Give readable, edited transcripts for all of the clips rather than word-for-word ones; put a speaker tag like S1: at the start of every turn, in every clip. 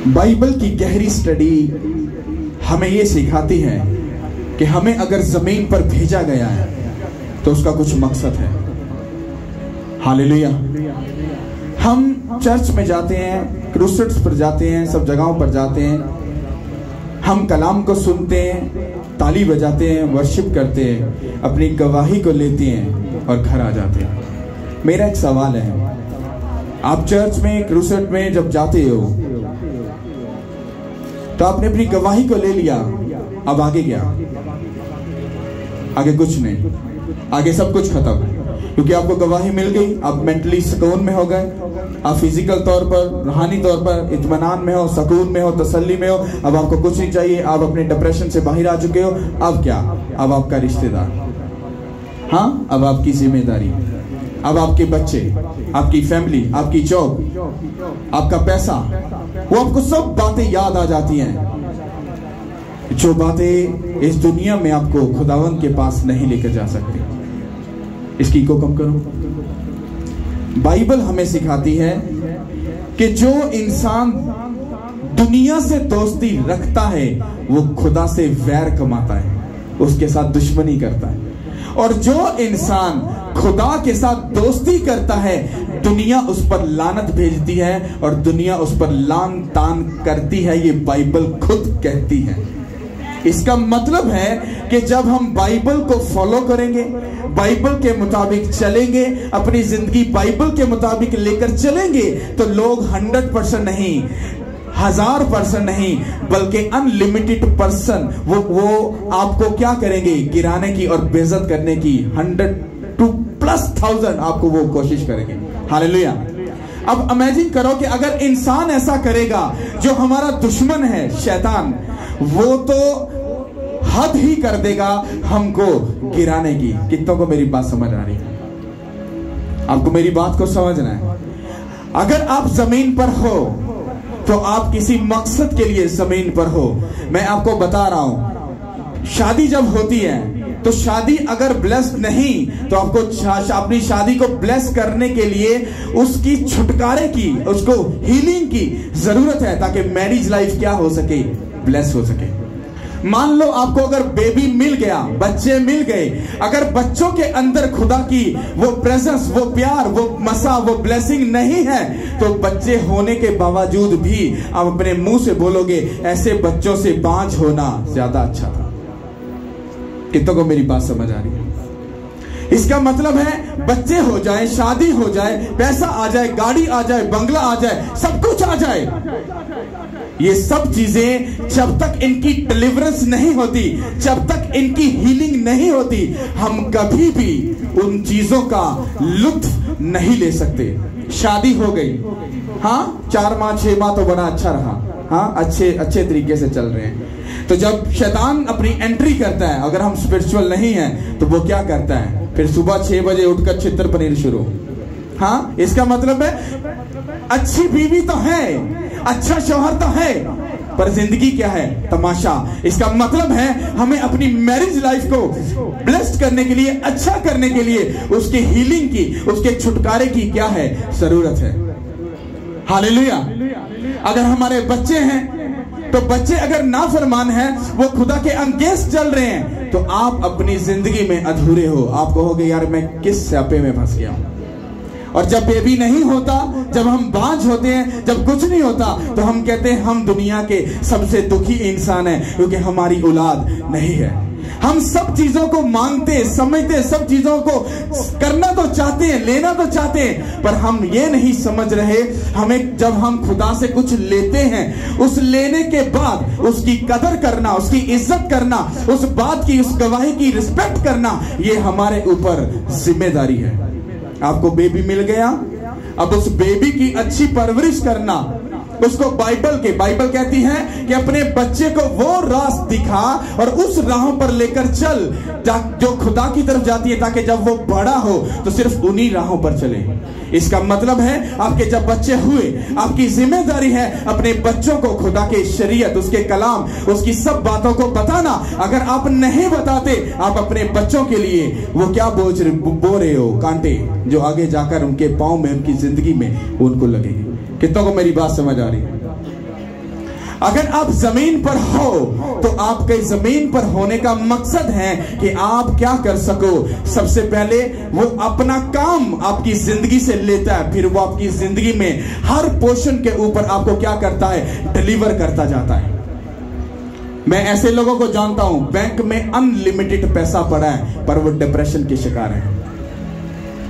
S1: Bible की गहरी study हमें यह सिखाती है कि हमें अगर जमीन पर भेजा गया है तो उसका कुछ मकसद है। हालेलुया। हम चर्च में जाते हैं, क्रूसेड्स पर जाते हैं, सब जगहों पर जाते हैं, हम कलाम को सुनते हैं, ताली बजाते हैं, वर्शिप करते हैं, अपनी गवाही को लेते हैं और घर आ जाते हैं। मेरा एक सवाल है, आप चर्च में, क्रूसेड में जब जाते हो तो आपने अपनी गवाही को ले लिया, अब आगे क्या? आगे कुछ नहीं, आगे सब कुछ खत्म, क्योंकि आपको गवाही मिल गई। आप मेंटली सुकून में हो गए, आप फिजिकल तौर पर, रूहानी तौर पर इत्मीनान में हो, सुकून में हो, तसल्ली में हो। अब आपको कुछ नहीं चाहिए, आप अपने डिप्रेशन से बाहर आ चुके हो। अब क्या? अब आपका रिश्तेदार, हाँ, अब आपकी जिम्मेदारी, अब आपके बच्चे, आपकी फैमिली, आपकी जॉब, आपका पैसा, वो आपको सब बातें याद आ जाती हैं, जो बातें इस दुनिया में आपको खुदावंद के पास नहीं लेकर जा सकती। इसकी को कम करो। बाइबल हमें सिखाती है कि जो इंसान दुनिया से दोस्ती रखता है वो खुदा से वैर कमाता है, उसके साथ दुश्मनी करता है। और जो इंसान खुदा के साथ दोस्ती करता है, दुनिया उस पर लानत भेजती है और दुनिया उस पर लान तान करती है। ये बाइबल खुद कहती है। इसका मतलब है कि जब हम बाइबल को फॉलो करेंगे, बाइबल के मुताबिक चलेंगे, अपनी जिंदगी बाइबल के मुताबिक लेकर चलेंगे, तो लोग 100% नहीं, 1000% नहीं, बल्कि अनलिमिटेड पर्सन वो आपको क्या करेंगे? गिराने की और बेइज्जत करने की 100 to +1000 आपको वो कोशिश करेंगे। हालेलुया। अब इमेजिन करो कि अगर इंसान ऐसा करेगा, जो हमारा दुश्मन है शैतान, वो तो हद ही कर देगा हमको गिराने की। कितनों को मेरी बात समझ आ रही है? आपको मेरी बात को समझना है। अगर आप जमीन पर हो तो आप किसी मकसद के लिए जमीन पर हो। मैं आपको बता रहा हूं, शादी जब होती है तो शादी अगर ब्लेस्ड नहीं, तो आपको अपनी शादी को ब्लेस करने के लिए उसकी छुटकारे की, उसको हीलिंग की जरूरत है, ताकि मैरिज लाइफ क्या हो सके? ब्लेस हो सके। मान लो आपको अगर बेबी मिल गया, बच्चे मिल गए, अगर बच्चों के अंदर खुदा की वो प्रेजेंस, वो प्यार, वो मसा, वो ब्लेसिंग नहीं है, तो बच्चे होने के बावजूद भी आप अपने मुंह से बोलोगे ऐसे बच्चों से बांझ होना ज्यादा अच्छा था। कितनों को मेरी बात समझ आ रही है? इसका मतलब है बच्चे हो जाए, शादी हो जाए, पैसा आ जाए, गाड़ी आ जाए, बंगला आ जाए, सब कुछ आ जाए, ये सब चीजें जब तक इनकी डिलीवरेंस नहीं होती, जब तक इनकी हीलिंग नहीं होती, हम कभी भी उन चीजों का लुत्फ नहीं ले सकते। शादी हो गई, हाँ, 4 माह 6 माह तो बड़ा अच्छा रहा, हाँ, अच्छे तरीके से चल रहे हैं। तो जब शैतान अपनी एंट्री करता है, अगर हम स्पिरिचुअल नहीं हैं, तो वो क्या करता है? फिर सुबह 6 बजे उठकर छितर पनीर शुरू। हाँ, इसका मतलब है अच्छी बीवी तो है, अच्छा शौहर तो है, पर जिंदगी क्या है? तमाशा। इसका मतलब है हमें अपनी मैरिज लाइफ को ब्लेस्ड करने के लिए, अच्छा करने के लिए, उसके हीलिंग की, उसके छुटकारे की क्या है? जरूरत है। हालेलुया। अगर हमारे बच्चे हैं, तो बच्चे अगर नाफरमान हैं, वो खुदा के अगेंस्ट चल रहे हैं, तो आप अपनी जिंदगी में अधूरे हो। आप कहोगे यार मैं किस स्यापे में फंस गया हूं। और जब बेबी नहीं होता, जब हम बांझ होते हैं, जब कुछ नहीं होता, तो हम कहते हैं हम दुनिया के सबसे दुखी इंसान हैं, क्योंकि हमारी औलाद नहीं है। हम सब चीजों को मांगते, समझते, सब चीजों को करना तो चाहते हैं, लेना तो चाहते हैं, पर हम ये नहीं समझ रहे, हमें जब हम खुदा से कुछ लेते हैं, उस लेने के बाद उसकी कदर करना, उसकी इज्जत करना, उस बात की, उस गवाही की रिस्पेक्ट करना, ये हमारे ऊपर जिम्मेदारी है। आपको बेबी मिल गया, अब उस बेबी की अच्छी परवरिश करना, उसको बाइबल कहती है कि अपने बच्चे को वो राह दिखा और उस राहों पर लेकर चल जो खुदा की तरफ जाती है, ताकि जब वो बड़ा हो तो सिर्फ उन्हीं राहों पर चले। इसका मतलब है आपके जब बच्चे हुए, आपकी जिम्मेदारी है अपने बच्चों को खुदा के शरीयत, उसके कलाम, उसकी सब बातों को बताना। अगर आप नहीं बताते, आप अपने बच्चों के लिए वो क्या बो रहे हो? कांटे, जो आगे जाकर उनके पांव में, उनकी जिंदगी में उनको लगेंगे। कितनों को मेरी बात समझ आ रही है? अगर आप जमीन पर हो तो आपके जमीन पर होने का मकसद है कि आप क्या कर सको। सबसे पहले वो अपना काम आपकी जिंदगी से लेता है, फिर वो आपकी जिंदगी में हर पोर्शन के ऊपर आपको क्या करता है, डिलीवर करता जाता है। मैं ऐसे लोगों को जानता हूं, बैंक में अनलिमिटेड पैसा पड़ा है पर वो डिप्रेशन के शिकार है।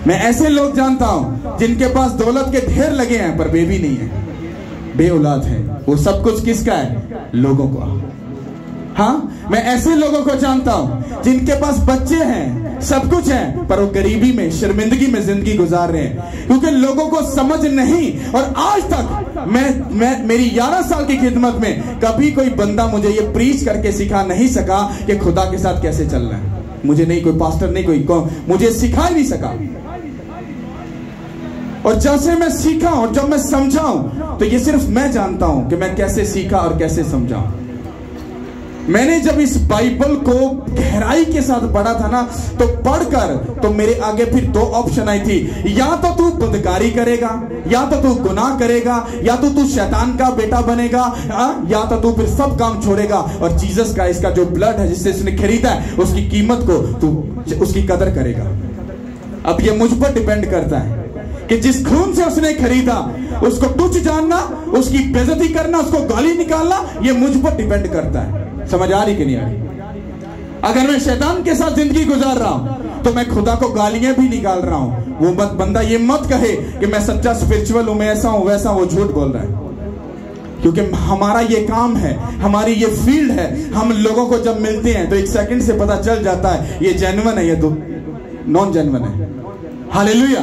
S1: मैं ऐसे लोग जानता हूं जिनके पास दौलत के ढेर लगे हैं पर बेबी नहीं है, बे औलाद है। वो सब कुछ किसका है, लोगों का। हाँ, मैं ऐसे लोगों को जानता हूं जिनके पास बच्चे हैं, सब कुछ है, पर वो गरीबी में, शर्मिंदगी में जिंदगी गुजार रहे हैं, क्योंकि लोगों को समझ नहीं। और आज तक मैं मेरी 11 साल की खिदमत में कभी कोई बंदा मुझे ये प्रीच करके सिखा नहीं सका कि खुदा के साथ कैसे चलना है। मुझे नहीं कोई पास्टर, नहीं कोई मुझे सिखा ही नहीं सका। और जैसे मैं सीखा और जब मैं समझाऊं तो ये सिर्फ मैं जानता हूं कि मैं कैसे सीखा और कैसे समझाऊं। मैंने जब इस बाइबल को गहराई के साथ पढ़ा था ना, तो पढ़कर तो मेरे आगे फिर दो ऑप्शन आई थी, या तो तू बदकारी करेगा, या तो तू गुनाह करेगा, या तो तू शैतान का बेटा बनेगा, या तो तू फिर सब काम छोड़ेगा और जीसस का, इसका जो ब्लड है जिससे उसने खरीदा है, उसकी कीमत को तू उसकी कदर करेगा। अब ये मुझ पर डिपेंड करता है कि जिस खून से उसने खरीदा उसको तुच्छ जानना, उसकी बेइज्जती करना, उसको गाली निकालना, ये मुझ पर डिपेंड करता है। समझ आ रही कि नहीं आ रही? अगर मैं शैतान के साथ जिंदगी गुजार रहा हूं तो मैं खुदा को गालियां भी निकाल रहा हूं। वो बंदा ये मत कहे कि मैं सच्चा स्पिरिचुअल हूं, मैं ऐसा हूं वैसा, वो झूठ बोल रहा है। क्योंकि हमारा ये काम है, हमारी ये फील्ड है। हम लोगों को जब मिलते हैं तो एक सेकंड से पता चल जाता है ये जेन्युइन है, ये नॉन जेन्युइन है। हालेलुया।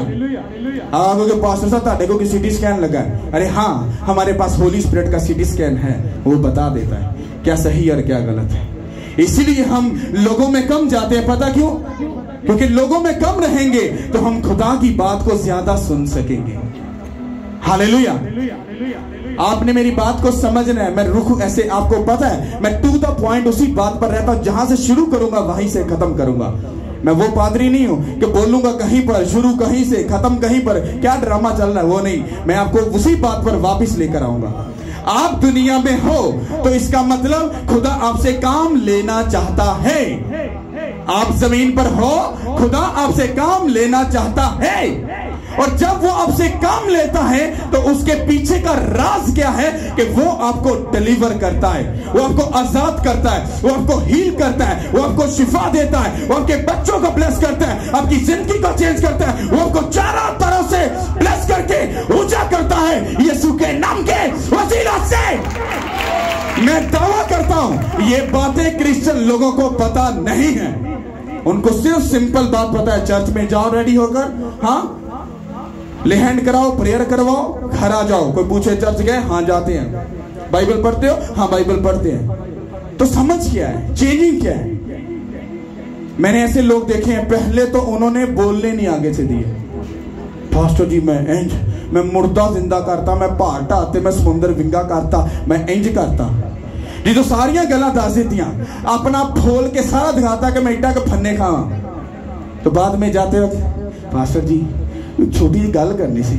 S1: आपको पास्टर साहब ताड़े को सीटी स्कैन लगा है, अरे हाँ, हमारे पास होली स्पिरिट का सीटी स्कैन है, वो बता देता है क्या सही और क्या गलत है। इसीलिए हम लोगों में कम जाते हैं। पता क्यों? क्योंकि लोगों में कम रहेंगे तो हम खुदा की बात को ज्यादा सुन सकेंगे। हालेलुया। आपने मेरी बात को समझना है। मैं रुख ऐसे, आपको पता है मैं टू द पॉइंट उसी बात पर रहता हूं, जहां से शुरू करूंगा वहीं से खत्म करूंगा। मैं वो पादरी नहीं हूं कि बोलूंगा कहीं पर, शुरू कहीं से, खत्म कहीं पर, क्या ड्रामा चल रहा है वो नहीं। मैं आपको उसी बात पर वापस लेकर आऊंगा। आप दुनिया में हो तो इसका मतलब खुदा आपसे काम लेना चाहता है। आप जमीन पर हो, खुदा आपसे काम लेना चाहता है। और जब वो आपसे काम लेता है तो उसके पीछे का राज क्या है कि वो आपको डिलीवर करता है, वो आपको आजाद करता है, वो आपको हील करता है, वो आपको शिफा देता है, वो आपके बच्चों को ब्लेस करता है, आपकी जिंदगी को चेंज करता है, वो आपको चारों तरफ से ब्लेस करके ऊंचा करता है यीशु के नाम के वसीला से। मैं दावा करता हूं ये बातें क्रिश्चियन लोगों को पता नहीं है। उनको सिर्फ सिंपल बात पता है, चर्च में जाओ रेडी होकर, हाँ लेहैंड कराओ, प्रेयर करवाओ, घर आ जाओ। कोई पूछे चर्च गए? हाँ जाते हैं। बाइबल पढ़ते हो? हाँ बाइबल पढ़ते हैं। तो समझ क्या है, चेंजिंग क्या है? मैंने ऐसे लोग देखे हैं, पहले तो उन्होंने बोलने नहीं आगे से दिए। पास्टर जी मैं मुर्दा जिंदा करता, मैं पहाड़ ढाते, मैं समुंदर विंगा करता, मैं इंज करता। ये तो सारिया गल्लां दस दित्तियां, अपना फोल के सारा दिखाता कि मैं इड्डा के फन्ने खावां। तो बाद में जाते वक्त पास्टर जी छोटी जी गल करनी सी,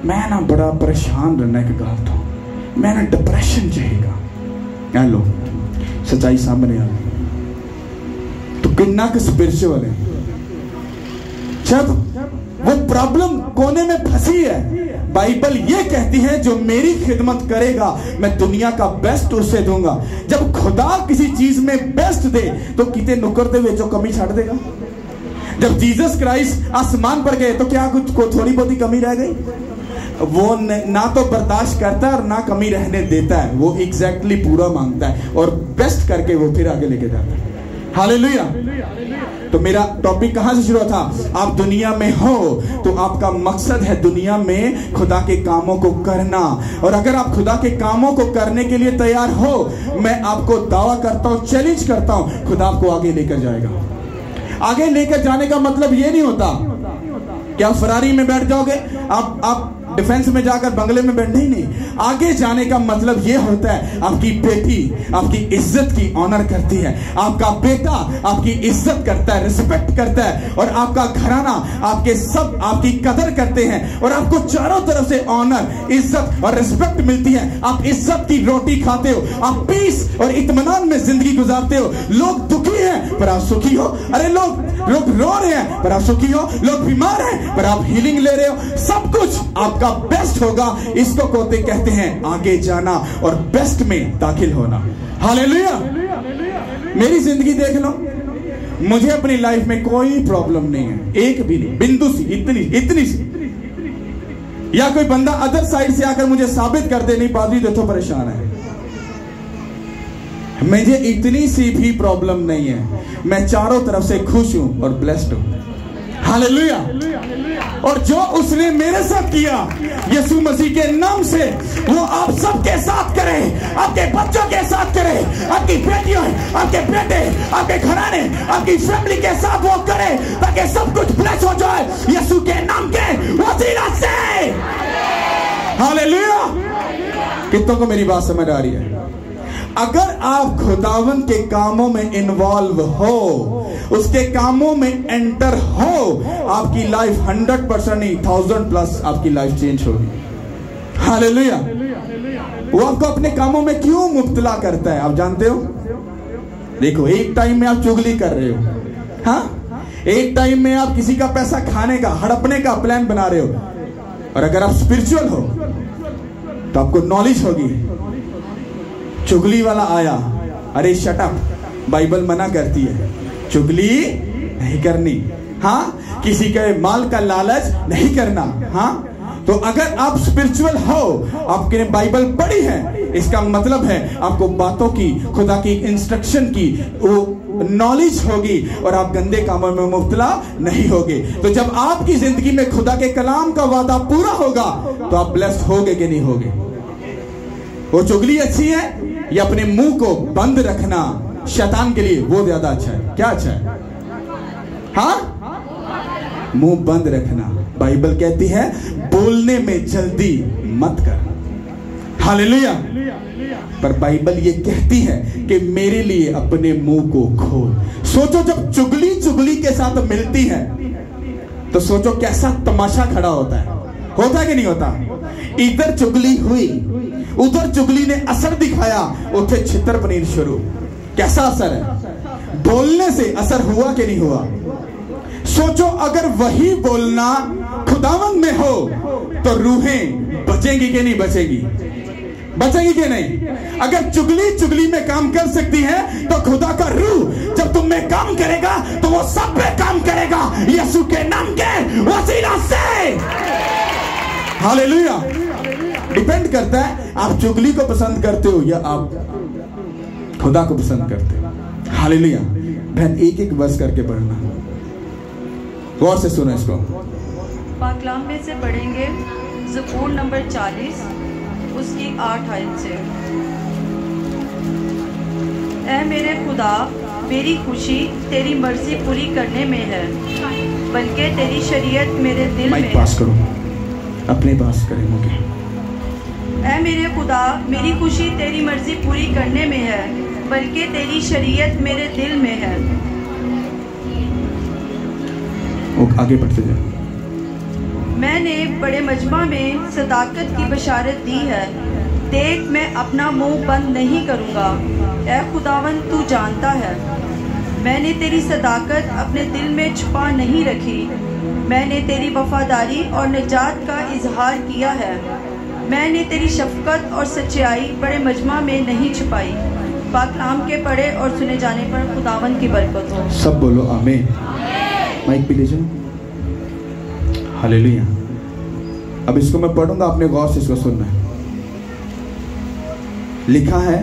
S1: मैं ना बड़ा परेशान रहना एक गल तो, मैं ना डिप्रेशन चाहिएगा। लो सच्चाई सामने आ गई तो कितना के स्पिरिचुअल है। जब वो प्रॉब्लम कोने में फंसी है, बाइबल ये कहती है जो मेरी खिदमत करेगा मैं दुनिया का बेस्ट उसे दूंगा। जब खुदा किसी चीज में बेस्ट दे तो किते नुकर दे जो कमी छाड़ देगा। जब जीसस क्राइस्ट आसमान पर गए तो क्या कुछ को थोड़ी बहुत ही कमी रह गई? वो ना तो बर्दाश्त करता है और ना कमी रहने देता है, वो एग्जैक्टली पूरा मांगता है और बेस्ट करके वो फिर आगे लेके जाता है। हालेलुया। तो मेरा टॉपिक कहां से शुरू था? आप दुनिया में हो तो आपका मकसद है दुनिया में खुदा के कामों को करना। और अगर आप खुदा के कामों को करने के लिए तैयार हो, मैं आपको दावा करता हूं, चैलेंज करता हूं, खुदा आपको आगे लेकर जाएगा। आगे लेकर जाने का मतलब ये नहीं होता कि आप फरारी में बैठ जाओगे, आप डिफेंस में जाकर बंगले में बैठना ही नहीं। आगे जाने का मतलब यह होता है आपकी बेटी आपकी इज्जत की ऑनर करती है, आपका बेटा आपकी इज्जत करता है, रिस्पेक्ट करता है, और आपका घराना आपके सब आपकी कदर करते हैं, और आपको चारों तरफ से ऑनर, इज्जत और रिस्पेक्ट मिलती है। आप इज्जत की रोटी खाते हो, आप पीस और इत्मीनान में जिंदगी गुजारते हो। लोग दुखी हैं पर आप सुखी हो। अरे लोग रो रहे हैं पर आप सुखी हो। लोग बीमार हैं पर आप हीलिंग ले रहे हो। सब कुछ आपका बेस्ट होगा। इसको कहते हैं आगे जाना और बेस्ट में दाखिल होना। हालेलुया। मेरी जिंदगी देख लो, मुझे अपनी लाइफ में कोई प्रॉब्लम नहीं है, एक भी नहीं, बिंदु सी, इतनी सी। या कोई बंदा अदर साइड से आकर मुझे साबित कर दे नहीं पादरी तो परेशान है। मुझे इतनी सी भी प्रॉब्लम नहीं है। मैं चारों तरफ से खुश हूं और ब्लेस्ड हूं। हालेलुया। और जो उसने मेरे साथ किया यीशु मसीह के नाम से, वो आप सबके साथ करे, आपके बच्चों के साथ करे, आपकी बेटियों, आपके बेटे, आपके घराने, आपकी फैमिली के साथ वो करे, ताकि सब कुछ ब्लेस हो जाए यीशु के नाम के वसीला से। हालेलुया। कितनों को मेरी बात समझ आ रही है? अगर आप खुदावन के कामों में इन्वॉल्व हो, उसके कामों में एंटर हो, आपकी लाइफ 100% नहीं 1000+ आपकी लाइफ चेंज होगी। हालेलुया। वो आपको अपने कामों में क्यों मुब्तला करता है आप जानते हो? देखो, एक टाइम में आप चुगली कर रहे हो, हाँ, एक टाइम में आप किसी का पैसा खाने का, हड़पने का प्लान बना रहे हो, और अगर आप स्पिरिचुअल हो तो आपको नॉलेज होगी। चुगली वाला आया, अरे शट अप, बाइबल मना करती है चुगली नहीं करनी, हाँ, किसी के माल का लालच नहीं करना, हाँ। तो अगर आप स्पिरिचुअल हो, आपने बाइबल पढ़ी है, इसका मतलब है आपको बातों की, खुदा की इंस्ट्रक्शन की वो नॉलेज होगी और आप गंदे कामों में मुब्तला नहीं होगे। तो जब आपकी जिंदगी में खुदा के कलाम का वादा पूरा होगा तो आप ब्लेस्ड होगे कि नहीं होगे? वो चुगली अच्छी है या अपने मुंह को बंद रखना शैतान के लिए, वो ज्यादा अच्छा है? क्या अच्छा है? हाँ, मुंह बंद रखना। बाइबल कहती है बोलने में जल्दी मत कर। हालेलुया। पर बाइबल ये कहती है कि मेरे लिए अपने मुंह को खोल। सोचो, जब चुगली के साथ मिलती है तो सोचो कैसा तमाशा खड़ा होता है कि नहीं होता? इधर चुगली हुई, उधर चुगली ने असर दिखाया, उठे छितर पनीर शुरू। कैसा असर है? बोलने से असर हुआ कि नहीं हुआ? सोचो, अगर वही बोलना खुदावंद में हो तो रूहें बचेंगी कि नहीं बचेंगी? बचेंगी कि नहीं? अगर चुगली में काम कर सकती है तो खुदा का रूह जब तुम में काम करेगा तो वो सब पे काम करेगा यीशु के नाम के वसीला से। हालेलुया। डिपेंड करता है आप चुगली को पसंद करते हो या आप खुदा को पसंद करते हो। हालेलुया। बहन, एक वर्स करके पढ़ना, गौर से सुनो इसको।
S2: पाकलाम में से पढ़ेंगे ज़बूर नंबर 40 उसकी 8 आयत से। ऐ मेरे खुदा, मेरी खुशी तेरी मर्जी पूरी करने में है, बल्कि तेरी शरीयत मेरे दिल में है।
S1: पास करो, अपने पास करें मुझे।
S2: ऐ मेरे खुदा, मेरी खुशी तेरी मर्जी पूरी करने में है, बल्कि तेरी शरीयत मेरे दिल में है।
S1: आगे बढ़ते जाओ।
S2: मैंने बड़े मजमा में सदाकत की बशारत दी है, देख मैं अपना मुंह बंद नहीं करूँगा। ऐ खुदावंद, तू जानता है मैंने तेरी सदाकत अपने दिल में छुपा नहीं रखी। मैंने तेरी वफादारी और निजात का इजहार किया है। मैंने तेरी शफकत और सच्चाई बड़े मजमा में नहीं छुपाई। पाकलाम के पढ़े और सुने जाने पर खुदावंद की बरकत हो।
S1: सब बोलो आमीन। माइक पे ले जाओ। हालेलुया। अब इसको मैं पढ़ूंगा, आपने गौर से इसको सुनना है। लिखा है,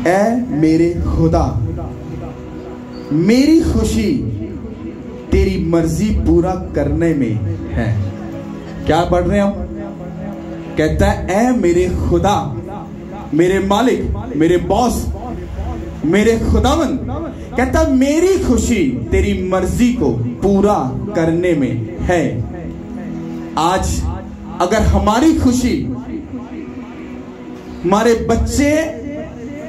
S1: ऐ मेरे खुदा, मेरी खुशी तेरी मर्जी पूरा करने में है। क्या पढ़ रहे हो? कहता है, ऐ मेरे खुदा, मेरे मालिक, मेरे बॉस, मेरे खुदावन, कहता मेरी खुशी तेरी मर्जी को पूरा करने में है। आज अगर हमारी खुशी, हमारे बच्चे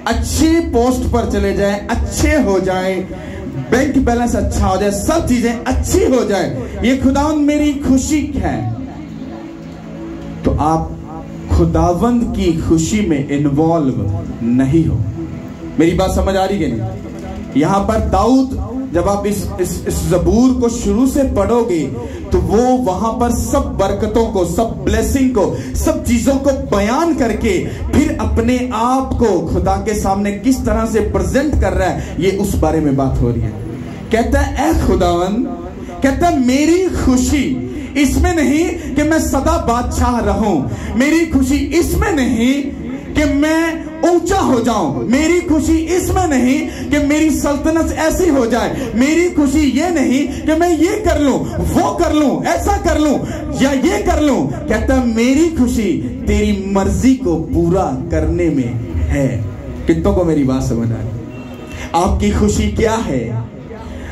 S1: अच्छी पोस्ट पर चले जाएं, अच्छे हो जाएं, बैंक बैलेंस अच्छा हो जाए, सब चीजें अच्छी हो जाए, ये खुदावंद मेरी खुशी है, तो आप खुदावंद की खुशी में इन्वॉल्व नहीं हो। मेरी बात समझ आ रही है नहीं? यहां पर दाऊद, जब आप इस ज़बूर को शुरू से पढ़ोगे तो वो वहां पर सब बरकतों को, सब ब्लेसिंग को, सब चीजों को बयान करके फिर अपने आप को खुदा के सामने किस तरह से प्रेजेंट कर रहा है, ये उस बारे में बात हो रही है। कहता है ऐ खुदावंद, कहता है मेरी खुशी इसमें नहीं कि मैं सदा बादशाह रहूं, मेरी खुशी इसमें नहीं कि मैं ऊंचा हो जाऊं, मेरी खुशी इसमें नहीं कि मेरी सल्तनत ऐसी हो जाए, मेरी खुशी ये नहीं कि मैं ये कर लूं, वो कर लूं, ऐसा कर लूं या ये कर लूं। कहता मेरी खुशी तेरी मर्जी को पूरा करने में है। कितनों को मेरी बात समझ आ रही? आपकी खुशी क्या है?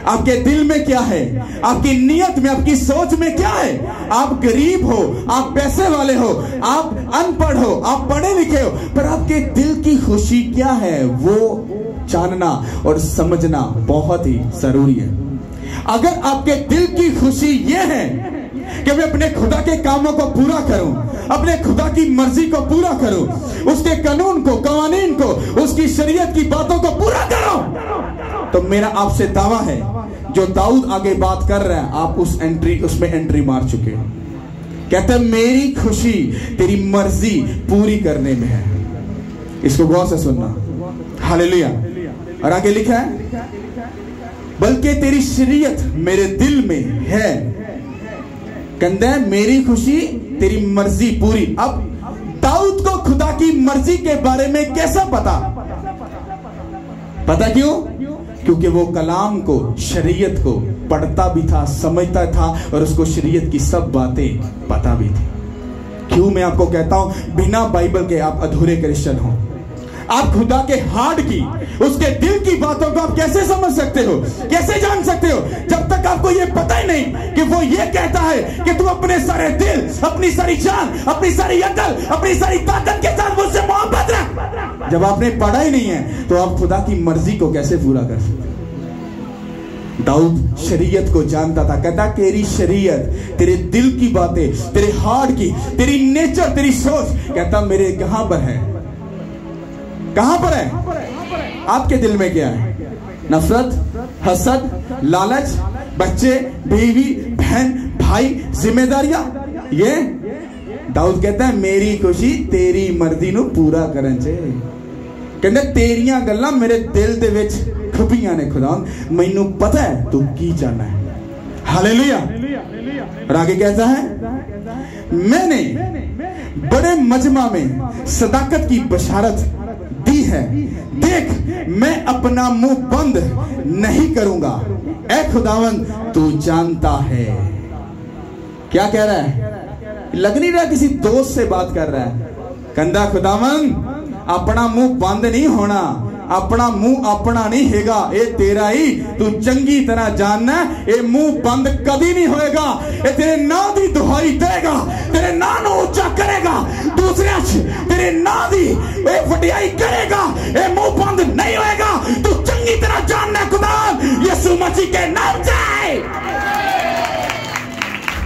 S1: आपके दिल में क्या है? आपकी नियत में, आपकी सोच में क्या है? आप गरीब हो, आप पैसे वाले हो, आप अनपढ़ हो, आप पढ़े लिखे हो, पर आपके दिल की खुशी क्या है, वो जानना और समझना बहुत ही जरूरी है। अगर आपके दिल की खुशी ये है कि मैं अपने खुदा के कामों को पूरा करूं, अपने खुदा की मर्जी को पूरा करूं, उसके कानून को, कवानीन को, उसकी शरीयत की बातों को पूरा करूं, तो मेरा आपसे दावा है, जो दाऊद आगे बात कर रहा है, आप उसमें एंट्री मार चुके हो। कहता है मेरी खुशी तेरी मर्जी पूरी करने में है। इसको गौर से सुनना। हालेलुया। और आगे लिखा है बल्कि तेरी शरीयत मेरे दिल में है। कहता है मेरी खुशी तेरी मर्जी पूरी। अब दाऊद को खुदा की मर्जी के बारे में कैसा पता? पता क्यों? क्योंकि वो कलाम को, शरीयत को पढ़ता भी था, समझता था और उसको शरीयत की सब बातें पता भी थी। क्यों मैं आपको कहता हूं बिना बाइबल के आप अधूरे क्रिश्चियन हो। आप खुदा के हार्ट की, उसके दिल की बातों को आप कैसे समझ सकते हो, कैसे जान सकते हो, जब तक आपको यह पता ही नहीं कि वो ये कहता है कि तू अपने सारे दिल, अपनी सारी जान, अपनी सारी अकल, अपनी सारी ताकत के साथ मुझसे मोहब्बत रख। जब आपने पढ़ा ही नहीं है तो आप खुदा की मर्जी को कैसे पूरा कर सकते? दाऊद शरीयत को जानता था। कहता तेरी शरीयत, तेरे दिल की बातें, तेरे हार्ट की, तेरी नेचर, तेरी सोच, कहता मेरे कहां पर है? कहां पर है? आपके दिल में क्या है? नफरत, हसद, लालच, बच्चे, बीवी, बहन, भाई, जिम्मेदारियां। ये दाऊद कहता है मेरी खुशी तेरी मर्जी नू पूरा करन च। कहंदा तेरियां गल्लां मेरे दिल दे विच खुपियां ने खुदा, मैनू पता है तू की चाहना है। हालेलुया। और आगे कहता है मैंने बड़े मजमा में सदाकत की बशारत दी है, देख मैं अपना मुंह बंद नहीं करूंगा, ऐ खुदावंद तू जानता है। क्या कह रहा है? लग नहीं रहा किसी दोस्त से बात कर रहा है। कहंदा खुदावंद अपना मुंह बंद नहीं होना, अपना मुंह अपना नहीं हैगा, ये तेरा ही, तू चंगी तरह जानना ये मुंह बंद कभी नहीं होएगा। ये तेरे नाम की दुहाई देगा, तेरे नाम को ऊंचा करेगा, दूसरे तेरे नाम की वडियाई करेगा, ये मुंह बंद नहीं होएगा। तू चंगी तरह जानना खुदा यीशु मसीह के नाम से।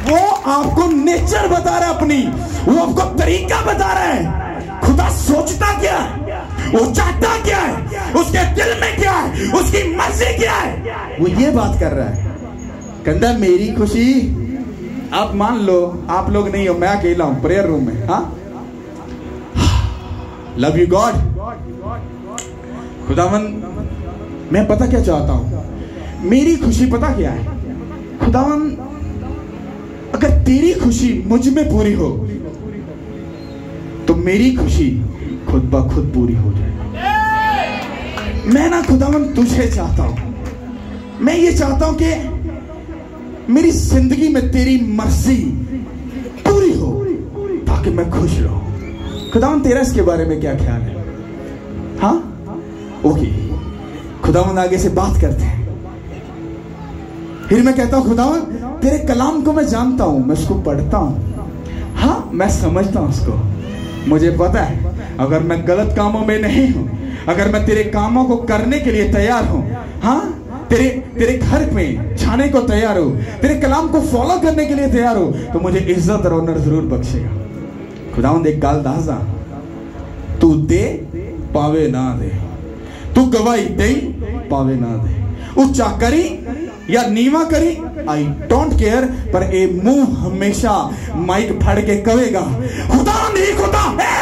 S1: वो आपको नेचर बता रहा है अपनी, वो आपको तरीका बता रहा है। खुदा सोचता क्या है, वो चाहता क्या है, उसके दिल में क्या है, उसकी मर्जी क्या है, वो ये बात कर रहा है। कहता मेरी खुशी, आप मान लो आप लोग नहीं हो, मैं अकेला हूं प्रेयर रूम में। हाँ, लव यू गॉड। खुदावन मैं पता क्या चाहता हूं, मेरी खुशी पता क्या है? खुदावन अगर तेरी खुशी मुझ में पूरी हो तो मेरी खुशी खुद ब खुद पूरी हो जाए। मैं ना खुदावन तुझे चाहता हूं, मैं ये चाहता हूं कि मेरी जिंदगी में तेरी मर्जी पूरी हो ताकि मैं खुश रहूं। खुदावन तेरा इसके बारे में क्या ख्याल है? हाँ ओके, खुदावन आगे से बात करते हैं। फिर मैं कहता हूं खुदावन तेरे कलाम को मैं जानता हूं, मैं उसको पढ़ता हूं। हाँ मैं समझता हूं उसको। मुझे पता है अगर मैं गलत कामों में नहीं हूं, अगर मैं तेरे कामों को करने के लिए तैयार हूं, हाँ तेरे घर में छाने को तैयार हूं, तेरे कलाम को फॉलो करने के लिए तैयार हूं, तो मुझे इज्जत और ऑनर जरूर बख्शेगा। खुदावंद एक गाल दासा, तू दे पावे ना दे, तू गवाही दे पावे ना दे, ऊंचा करी या नीवा करी, आई डोंट केयर, पर ए मुंह हमेशा माइक फाड़ के कहेगा खुदा नहीं खुदा है,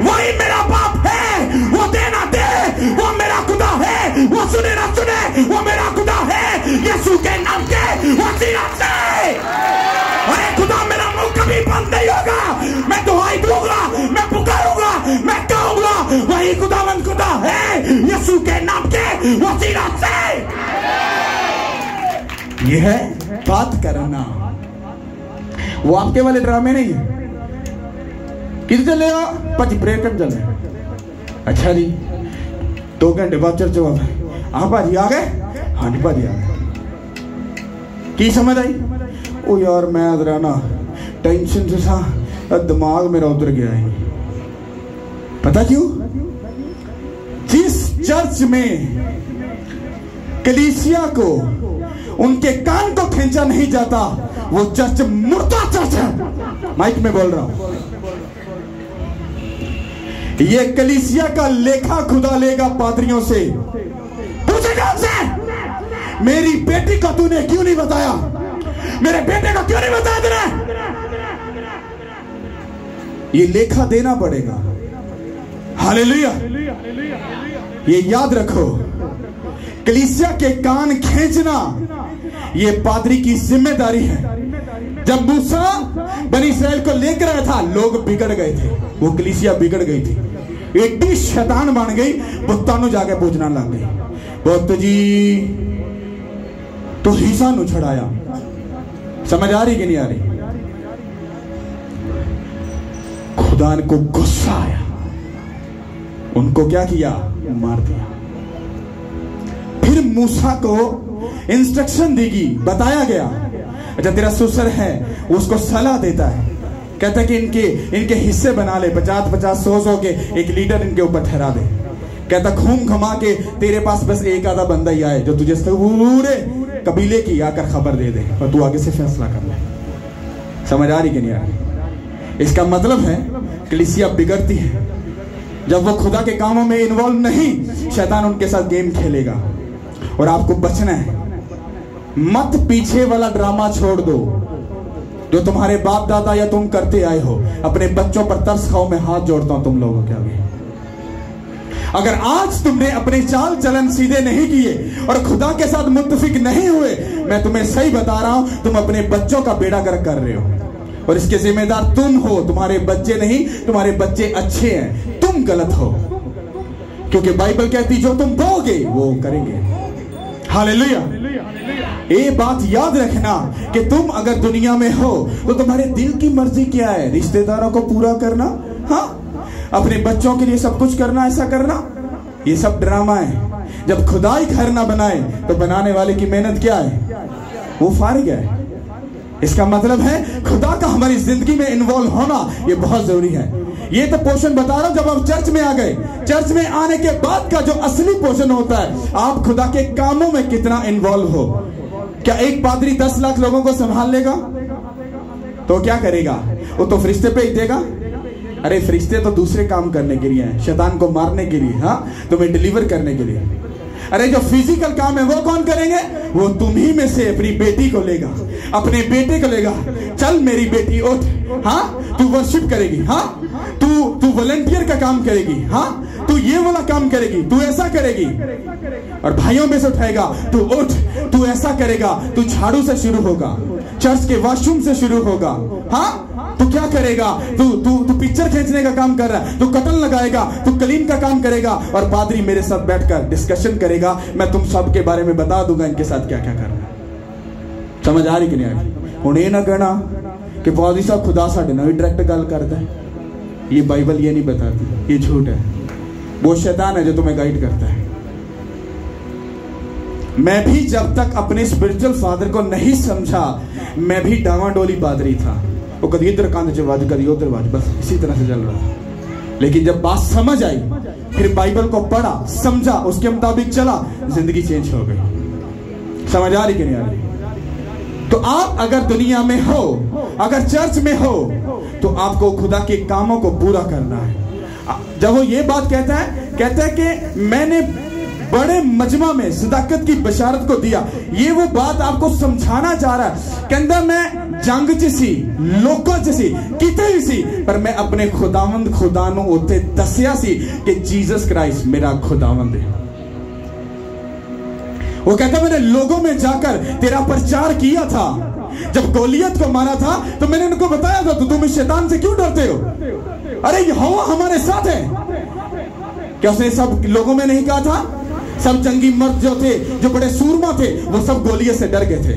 S1: वही मेरा बाप है, वो देना दे, वो मेरा खुदा है, वो सुने ना सुने, वो मेरा खुदा है, यीशु के नाम के वसीला से। अरे खुदा मेरा मुंह कभी बंद नहीं होगा, मैं दुआई दूंगा, मैं पुकारूंगा, मैं कहूंगा वही खुदावंद खुदा है, यीशु के नाम के वसीला से। यह है बात करना, वो आपके वाले ड्रामे नहीं है। किधर चले हो? पति प्रेयर कर चले। अच्छा जी 2 घंटे बाद चर्च हुआ, आप भाजी आ गए? हाँ जी भाजी आ गए। की समझ आई? ओ यार मैं जरा ना टेंशन से सा दिमाग मेरा उधर गया है। पता क्यों? जिस चर्च में कलीसिया को उनके कान को खींचा नहीं जाता, वो चर्च मुर्दा चर्च है। माइक में बोल रहा हूं, ये कलीसिया का लेखा खुदा लेगा पादरियों से। पूछेगा उनसे, मेरी बेटी को तूने क्यों नहीं बताया, मेरे बेटे को क्यों नहीं बताया तूने? ये लेखा देना पड़ेगा। हालेलुया। ये याद रखो, कलीसिया के कान खींचना ये पादरी की जिम्मेदारी है। जब मूसा बनी इस्राएल को लेकर आया था, लोग बिगड़ गए थे, वो कलीसिया बिगड़ गई थी, एडी शैतान बन गई, बुत्तां जाके पूजना लग गई। बुत जी तो हिस्सा नु छड़ाया। समझ आ रही कि नहीं आ रही? खुदा को गुस्सा आया, उनको क्या किया? मार दिया। फिर मूसा को इंस्ट्रक्शन देगी, बताया गया। अच्छा तेरा ससुर है, उसको सलाह देता है, कहता है कि इनके हिस्से बना ले, 50-50 100 के एक लीडर इनके ऊपर ठहरा दे। कहता घूम घुमा के तेरे पास बस एक आधा बंदा ही आए जो तुझे पूरे कबीले की आकर खबर दे दे, और तू आगे से फैसला कर ले। समझ आ रही कि नहीं आ रही? इसका मतलब है कलीसिया बिगड़ती है जब वो खुदा के कामों में इन्वॉल्व नहीं, शैतान उनके साथ गेम खेलेगा। और आपको बचना है, मत पीछे वाला ड्रामा छोड़ दो जो तुम्हारे बाप दादा या तुम करते आए हो। अपने बच्चों पर तरस खाओ, मैं हाथ जोड़ता हूं तुम लोगों के आगे। अगर आज तुमने अपने चाल चलन सीधे नहीं किए और खुदा के साथ मुत्तफिक नहीं हुए, मैं तुम्हें सही बता रहा हूं, तुम अपने बच्चों का बेड़ा गर्क कर रहे हो, और इसके जिम्मेदार तुम हो, तुम्हारे बच्चे नहीं। तुम्हारे बच्चे अच्छे हैं, तुम गलत हो, क्योंकि बाइबल कहती जो तुम बोगे वो करेंगे। हालेलुया। ये बात याद रखना कि तुम अगर दुनिया में हो तो तुम्हारे दिल की मर्जी क्या है? रिश्तेदारों को पूरा करना, हाँ, अपने बच्चों के लिए सब कुछ करना, ऐसा करना, ये सब ड्रामा है। जब खुदाई घर ना बनाए तो बनाने वाले की मेहनत क्या है? वो फारिग है। इसका मतलब है खुदा का हमारी जिंदगी में इन्वॉल्व होना ये बहुत जरूरी है। ये तो पोर्शन बता रहा हूं, जब आप चर्च में आ गए, चर्च में आने के बाद का जो असली पोर्शन होता है, आप खुदा के कामों में कितना इन्वॉल्व हो। क्या एक पादरी 10 लाख लोगों को संभाल लेगा? तो क्या करेगा? वो तो फरिश्ते भेज देगा। अरे फरिश्ते तो दूसरे काम करने के लिए हैं, शैतान को मारने के लिए, हाँ, तुम्हें डिलीवर करने के लिए। अरे जो फिजिकल काम है वो कौन करेंगे? वो तुम ही में से अपनी बेटी को लेगा, अपने बेटे को लेगा। चल मेरी बेटी उठ, हाँ, तू वर्शिप करेगी, हाँ, तू वॉलंटियर का काम करेगी, हाँ, तू ये वाला काम करेगी, तू ऐसा करेगी। और भाइयों में से उठाएगा, तू उठ, तू ऐसा करेगा, तू झाड़ू से शुरू होगा, चर्च के वॉशरूम से शुरू होगा, हाँ, तू क्या करेगा? तू पिक्चर खींचने का काम कर रहा है, तू कटन लगाएगा, तू क्लीन का काम करेगा, और पादरी मेरे साथ बैठकर डिस्कशन करेगा, मैं तुम सब के बारे में बता दूंगा इनके साथ क्या क्या करना है। समझ आ रही कि नहीं आ रही? हुण ये ना कहना कि पादरी साहब खुदा साडे नाल डायरेक्ट गल करता है, ये बाइबल ये नहीं बताती, ये झूठ है। वो शैतान है जो तुम्हें गाइड करता है। मैं भी जब तक अपने स्पिरिचुअल फादर को नहीं समझा, मैं भी डावाडोली पादरी था। वो कभी इधर कंध च वज, कभी उधर वज, बस इसी तरह से चल रहा था। लेकिन जब बात समझ आई, फिर बाइबल को पढ़ा, समझा, उसके मुताबिक चला, जिंदगी चेंज हो गई। समझ आ रही कि नहीं आ रही? तो आप अगर दुनिया में हो, अगर चर्च में हो, तो आपको खुदा के कामों को पूरा करना है। जब वो ये बात कहता है कि मैंने बड़े मजमा में सदाकत की बशारत को दिया, ये वो बात आपको समझाना चाह रहा है। कहता मैं जंग च सी, लोगों च सी, किते भी सी, पर मैं अपने खुदावंद खुदा नूं उत्थे दस्या सी कि जीसस क्राइस्ट मेरा खुदावंद है। वो कहता मैंने लोगों में जाकर तेरा प्रचार किया था। जब गोलियत को मारा था तो मैंने उनको बताया था, तो तुम इस शैतान से क्यों डरते हो? अरे यहोवा हमारे साथ है। क्या उसने सब लोगों में नहीं कहा था? सब जंगी मर्द जो थे, जो बड़े सूरमा थे, वो सब गोलियत से डर गए थे।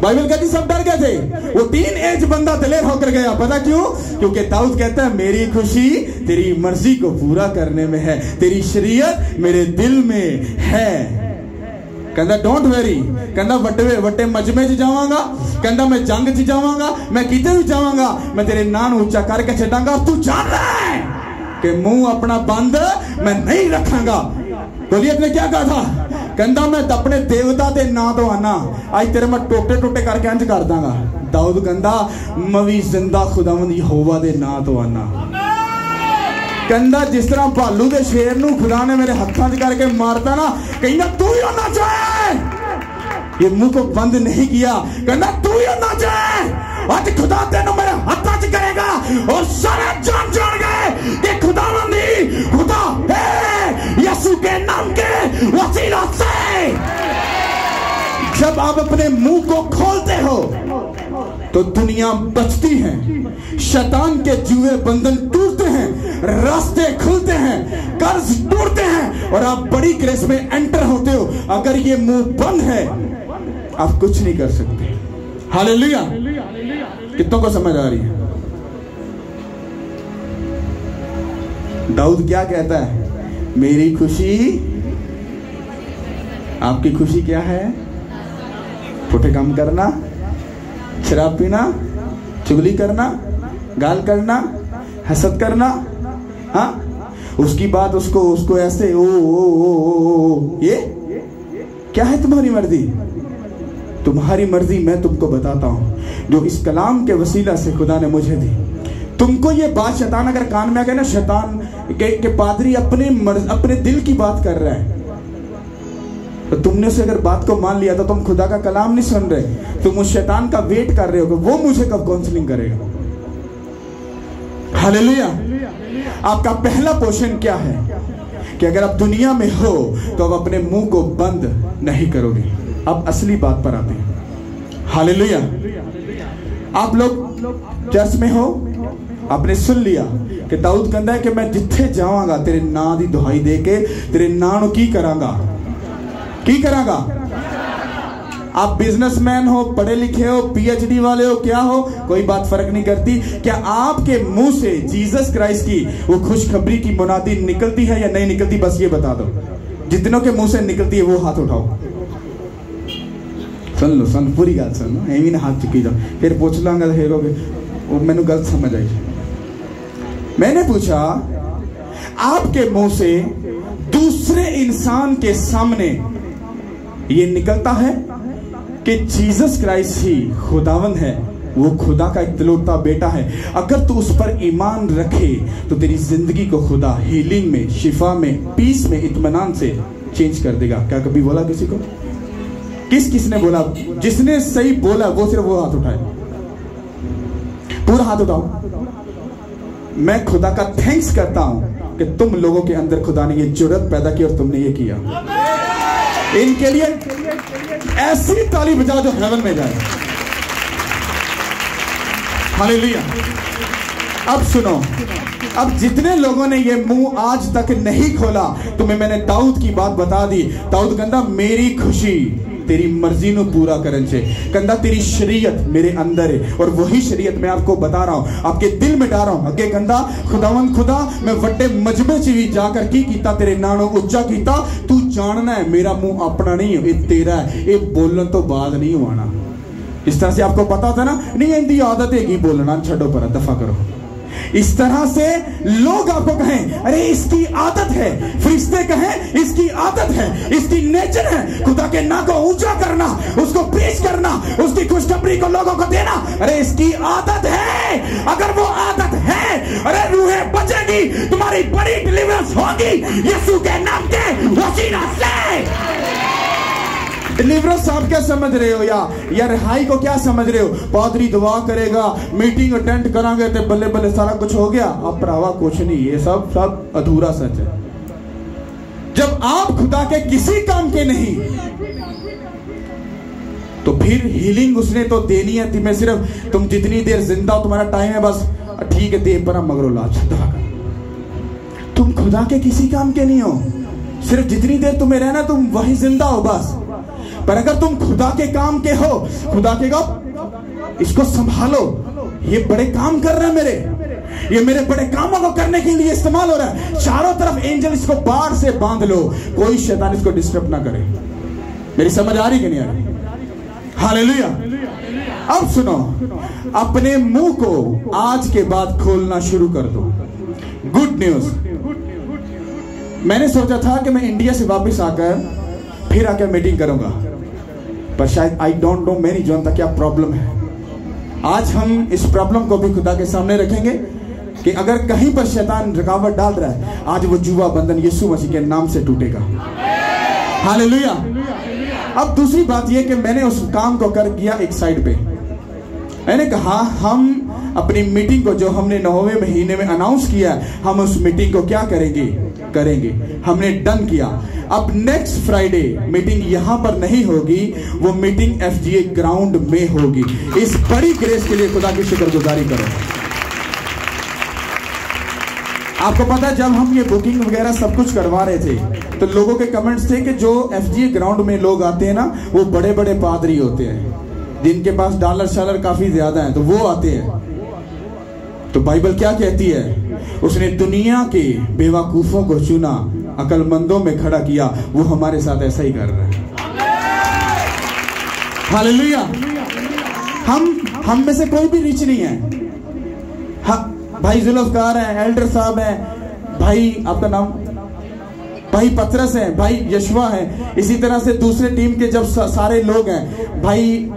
S1: बाइबल कहती सब डर गए थे। वो 3 एज बंदा दिलेर होकर गया। पता क्यों? क्योंकि दाऊद कहता है मेरी खुशी तेरी मर्जी को पूरा करने में है, तेरी शरीयत मेरे दिल में है। कहता डोंट वेरी, कहता वड्डे मजमे च जावांगा, कहता मैं जंग च जावांगा, मैं किते भी जावांगा, मैं तेरे नाम ऊंचा करके छड़ांगा। तू जान रहा है कि मुंह अपना बंद मैं नहीं रखांगा। गोलियत ने क्या कहा था? कहता मैं अपने देवता के नाम तो आना, आज तेरे मैं टोटे टोटे करके अंज कर दांगा। दाऊद कहता मैं भी जिंदा खुदावंद यहोवा दे नाम तो आना। कहता जिस तरह भालू के शेर नूं खुदा ने मेरे हाथों च करके मारता ना, कहना तू ही होना चाहे। ये मुंह को बंद नहीं किया, कहना तू ही होना चाहे। आज खुदा तेनों मेरे हाथों च करेगा और सारे जान गए कि खुदावंदी खुदा है यीशु के नाम के वसीला से। जब आप अपने मुंह को खोलते हो तो दुनिया बचती है, शैतान के जुए बंधन टूटते हैं, रास्ते खुलते हैं, कर्ज टूटते हैं और आप बड़ी ग्रेस में एंटर होते हो। अगर ये मुंह बंद है आप कुछ नहीं कर सकते। हालेलुया। कितनों को समझ आ रही है? दाऊद क्या कहता है? मेरी खुशी, आपकी खुशी क्या है? पुठे काम करना, शराब पीना, चुगली करना, गाल करना, हसद करना। हाँ, उसकी बात उसको ऐसे ओ ये क्या है तुम्हारी मर्जी? तुम्हारी मर्जी मैं तुमको बताता हूं जो इस कलाम के वसीला से खुदा ने मुझे दी। तुमको ये बात शैतान अगर कान में आ गया ना, शैतान के पादरी अपने दिल की बात कर रहा है, तो तुमने उसे अगर बात को मान लिया तो तुम खुदा का कलाम नहीं सुन रहे, तुम उस शैतान का वेट कर रहे हो कि वो मुझे कब काउंसलिंग करेगा। हालेलुया। आपका पहला पोर्शन क्या है कि अगर आप दुनिया में हो तो आप अपने मुंह को बंद नहीं करोगे। अब असली बात पर आते हैं। हालेलुया। आप लोग चर्च में हो, आपने सुन लिया कि दाऊद कहता है कि मैं जिथे जावांगा तेरे नाम की दुहाई दे के तेरे नाम की करांगा। आप बिजनेसमैन हो, पढ़े लिखे हो, पीएचडी वाले हो, क्या हो, कोई बात फर्क नहीं करती। क्या आपके मुंह से जीसस क्राइस्ट की वो खुशखबरी की मुनादी निकलती है या नहीं निकलती? बस ये बता दो। जितनों के मुंह से निकलती है वो हाथ उठाओ। सुन पूरी गल सुन, एवं ना हाथ चुकी जाओ, फिर पूछ लांगा तो फिर वो मैंने गलत समझ आई। मैंने पूछा आपके मुंह से दूसरे इंसान के सामने ये निकलता है कि जीसस क्राइस्ट ही खुदावंद है, वो खुदा का इकलौता बेटा है। अगर तू उस पर ईमान रखे तो तेरी जिंदगी को खुदा हीलिंग में, शिफा में, पीस में, इत्मीनान से चेंज कर देगा। क्या कभी बोला किसी को? किसने बोला? जिसने सही बोला वो सिर्फ वो हाथ उठाए। पूरा हाथ उठाओ। मैं खुदा का थैंक्स करता हूं कि तुम लोगों के अंदर खुदा ने ये जुर्रत पैदा की और तुमने ये किया। इनके लिए ऐसी ताली बजाओ जो हेवन में जाए। हालेलुया। अब सुनो, अब जितने लोगों ने ये मुंह आज तक नहीं खोला, तुम्हें मैंने दाऊद की बात बता दी। दाऊद कहता मेरी खुशी तेरी मर्जी नु पूरा करन से, कहता तेरी शरीयत मेरे अंदर है और वही शरीयत मैं आपको बता रहा हूं, आपके दिल में डाल रहा हूं। अगे कहता खुदावन खुदा मैं वड्डे मजमे च भी जाकर की कीता, तेरे नाम उच्चा कीता। तू जानना है मेरा मुंह अपना नहीं है, ये तेरा है, ये बोलन तो बाद नहीं आना। इस तरह से आपको पता था ना, नहीं इनकी आदत है बोलना, छड़ो पर दफा करो। इस तरह से लोग आपको कहें अरे इसकी आदत है, फरिश्ते कहें इसकी आदत है, इसकी नेचर है खुदा के नाम को ऊंचा करना, उसको प्रीच करना, उसकी खुशखबरी को लोगों को देना, अरे इसकी आदत है। अगर वो आदत है, अरे रूहें बचेगी, तुम्हारी बड़ी डिलीवरेंस होगी यीशु के नाम के वसीला से। डिलीवरेंस आप क्या समझ रहे हो, या रिहाई को क्या समझ रहे हो? पादरी दुआ करेगा, मीटिंग अटेंड करांगे तो बल्ले बल्ले सारा कुछ हो गया। अब भरावा कुछ नहीं, ये सब अधूरा सच है। जब आप खुदा के किसी काम के नहीं, तो फिर हीलिंग उसने तो देनी है तुम्हें। सिर्फ तुम जितनी देर जिंदा हो, तुम्हारा टाइम है, बस ठीक है देह पर मगरो लाज दवा कर। तुम खुदा के किसी काम के नहीं हो, सिर्फ जितनी देर तुम्हें रहना तुम वही जिंदा हो बस। पर अगर तुम खुदा के काम के हो, खुदा के को इसको संभालो, ये बड़े काम कर रहे हैं मेरे, ये मेरे बड़े कामों को करने के लिए इस्तेमाल हो रहा है। चारों तरफ एंजल इसको बाढ़ से बांध लो, कोई शैतान इसको डिस्टर्ब ना करे। मेरी समझ आ रही कि नहीं आ रही? हालेलुया। अब सुनो, अपने मुंह को आज के बाद खोलना शुरू कर दो। गुड न्यूज, मैंने सोचा था कि मैं इंडिया से वापस आकर फिर आकर मीटिंग करूंगा, पर शायद आई डोंट नो, मैं नहीं जानता क्या प्रॉब्लम है। आज हम इस प्रॉब्लम को भी खुदा के सामने रखेंगे कि अगर कहीं पर शैतान रुकावट डाल रहा है, आज वो जुआ बंधन यीशु मसीह के नाम से टूटेगा। हालेलुया। अब दूसरी बात यह कि मैंने उस काम को कर किया एक साइड पे। मैंने कहा हम अपनी मीटिंग को जो हमने 9वें महीने में अनाउंस किया, हम उस मीटिंग को क्या करेंगे। हमने डन किया। अब नेक्स्ट फ्राइडे मीटिंग यहां पर नहीं होगी, वो मीटिंग FGA ग्राउंड में होगी। इस बड़ी ग्रेस के लिए खुदा की शुक्रगुजारी करो। आपको पता है जब हम ये बुकिंग वगैरह सब कुछ करवा रहे थे, तो लोगों के कमेंट्स थे कि जो FGA ग्राउंड में लोग आते हैं ना, वो बड़े बड़े पादरी होते हैं, जिनके पास डॉलर शालर काफी ज्यादा है, तो वो आते हैं। तो बाइबल क्या कहती है? उसने दुनिया के बेवकूफों को चुना, अकलमंदों में खड़ा किया। वो हमारे साथ ऐसा ही कर रहा है। हालेलुया। हम में से कोई भी रिच नहीं है। भाई जुल्फकार है, एल्डर साहब है, भाई आपका नाम भाई पतरस है, भाई यशवा है, इसी तरह से दूसरे टीम के जब सारे लोग हैं, भाई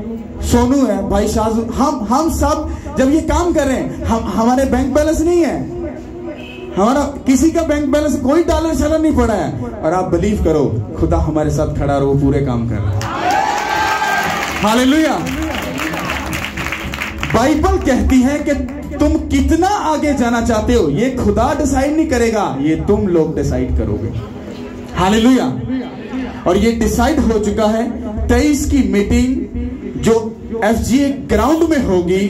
S1: सोनू है, भाई शाजू, हम सब जब ये काम कर रहे हैं, हमारे बैंक बैलेंस नहीं है, हमारा किसी का बैंक बैलेंस, कोई डॉलर शालर नहीं पड़ा है, और आप बिलीव करो खुदा हमारे साथ खड़ा रहो, पूरे काम कर रहा है। हालेलुया। बाइबल कहती है कि तुम कितना आगे जाना चाहते हो, ये खुदा डिसाइड नहीं करेगा, ये तुम लोग डिसाइड करोगे। हालेलुया। और ये डिसाइड हो चुका है। 23 की मीटिंग जो FGA ग्राउंड में होगी,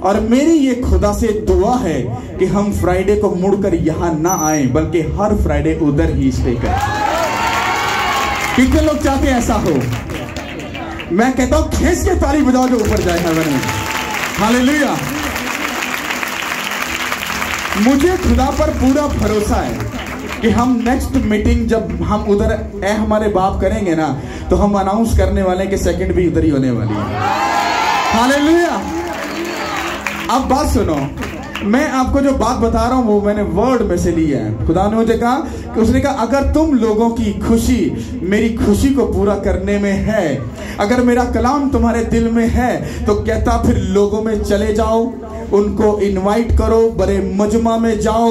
S1: और मेरी ये खुदा से दुआ है कि हम फ्राइडे को मुड़कर यहां ना आए, बल्कि हर फ्राइडे उधर ही स्टे करें। कितने लोग चाहते हैं ऐसा हो? मैं कहता हूं खींच के ताली बजाओ जो ऊपर जाए हेवन में। हालेलुया। मुझे खुदा पर पूरा भरोसा है कि हम नेक्स्ट मीटिंग जब हम उधर हमारे बाप करेंगे ना, तो हम अनाउंस करने वाले कि सेकंड भी उधर ही होने वाली है। हालेलुया। अब बात सुनो, मैं आपको जो बात बता रहा हूं वो मैंने वर्ड में से लिया है। खुदा ने मुझे कहा कि उसने कहा अगर तुम लोगों की खुशी मेरी खुशी को पूरा करने में है, अगर मेरा कलाम तुम्हारे दिल में है, तो कहता फिर लोगों में चले जाओ, उनको इनवाइट करो, बड़े मजमा में जाओ,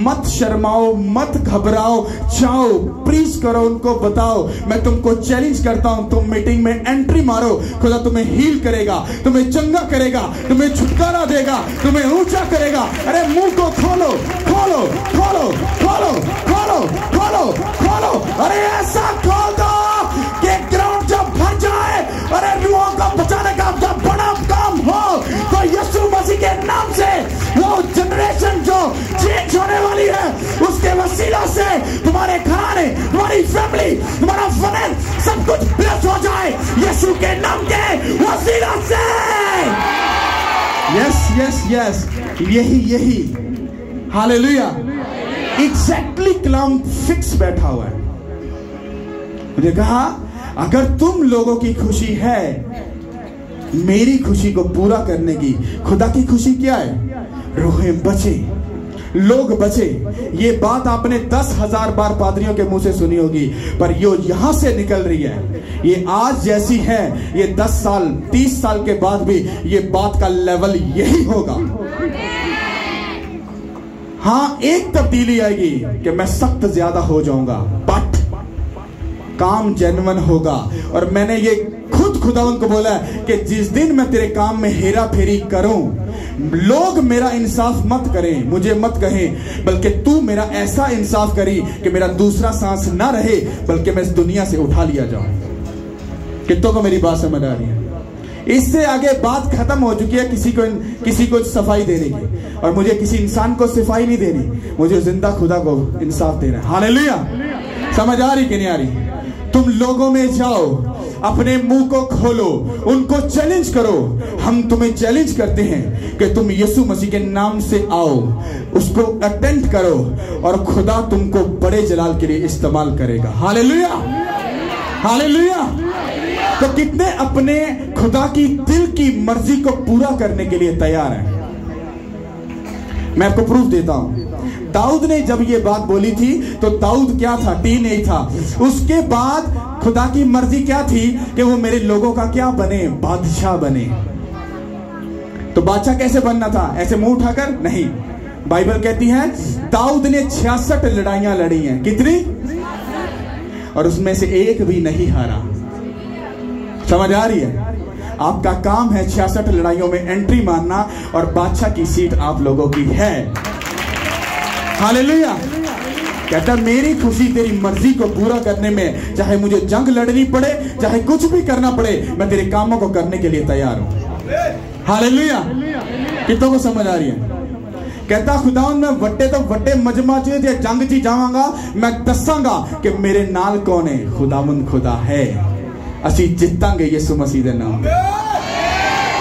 S1: मत शर्माओ, मत घबराओ, जाओ प्रीच करो, उनको बताओ। मैं तुमको चैलेंज करता हूं, तुम मीटिंग में एंट्री मारो, खुदा तुम्हें हील करेगा, तुम्हें चंगा करेगा, तुम्हें छुटकारा देगा, तुम्हें ऊंचा करेगा। अरे मुंह को खोलो खोलो खोलो खोलो खोलो खोलो खोलो, अरे ऐसा खोल दो कि ग्राउंड जब भर जाए, अरे रूहों को बचाने का जब बड़ा काम हो, तो यीशु मसीह के नाम से वो जनरेशन जो चेंज होने वाली है, उसके वसीला से तुम्हारे घराने, तुम्हारी फैमिली, तुम्हारा फाइनेंस सब कुछ ब्लेस हो जाए यीशु के नाम के वसीला से। यस यस यस, यही हालेलुया। एग्जैक्टली कलाम फिक्स बैठा हुआ है। मुझे कहा अगर तुम लोगों की खुशी है मेरी खुशी को पूरा करने की। खुदा की खुशी क्या है? रूहें बचे, लोग बचे। ये बात आपने 10,000 बार पादरियों के मुंह से सुनी होगी, पर यो यहां से निकल रही है। ये आज जैसी है, ये 10 साल 30 साल के बाद भी ये बात का लेवल यही होगा। हाँ, एक तब्दीली आएगी कि मैं सख्त ज्यादा हो जाऊंगा, बट काम जेन्युइन होगा। और मैंने ये खुद खुदावंद को बोला है कि जिस दिन मैं तेरे काम में हेरा फेरी करूं, लोग मेरा इंसाफ मत करें, मुझे मत कहें, बल्कि तू मेरा ऐसा इंसाफ करी कि मेरा दूसरा सांस ना रहे, बल्कि मैं इस दुनिया से उठा लिया जाऊं। कितनों को मेरी बात समझ आ रही है? इससे आगे बात खत्म हो चुकी है किसी को सफाई देने की। और मुझे किसी इंसान को सफाई नहीं देनी, मुझे जिंदा खुदा को इंसाफ देना है। हालेलुया! समझ आ रही कि नहीं आ रही? तुम लोगों में जाओ, अपने मुंह को खोलो, उनको चैलेंज करो। हम तुम्हें चैलेंज करते हैं कि तुम यीशु मसीह के नाम से आओ, उसको अटेंड करो, और खुदा तुमको बड़े जलाल के लिए इस्तेमाल करेगा। हालेलुया! हालेलुया! तो कितने अपने खुदा की दिल की मर्जी को पूरा करने के लिए तैयार हैं? मैं आपको प्रूफ देता हूं। दाऊद ने जब ये बात बोली थी तो दाऊद क्या था? टीनेज था। उसके बाद खुदा की मर्जी क्या थी कि वो मेरे लोगों का क्या बने? बादशाह बने। तो बादशाह कैसे बनना था? ऐसे मुंह उठाकर नहीं। बाइबल कहती है दाऊद ने 66 लड़ाइयां लड़ी हैं। कितनी? और उसमें से एक भी नहीं हारा। समझ आ रही है? आपका काम है 66 लड़ाइयों में एंट्री मारना, और बादशाह की सीट आप लोगों की है। हालेलुया! कहता मेरी खुशी तेरी मर्जी को पूरा करने में, चाहे मुझे जंग लड़नी पड़े, चाहे कुछ भी करना पड़े, मैं तेरे कामों को करने के लिए तैयार हूं। हालेलुया! कितनों को समझ आ रही है? कहता खुदावंद मैं वड्डे तो वड्डे मजमा च जंग च जावांगा, मैं दसांगा कि मेरे नाल कौन है। खुदावंद खुदा है, असी जितांगे यीशु मसीह दे नाम।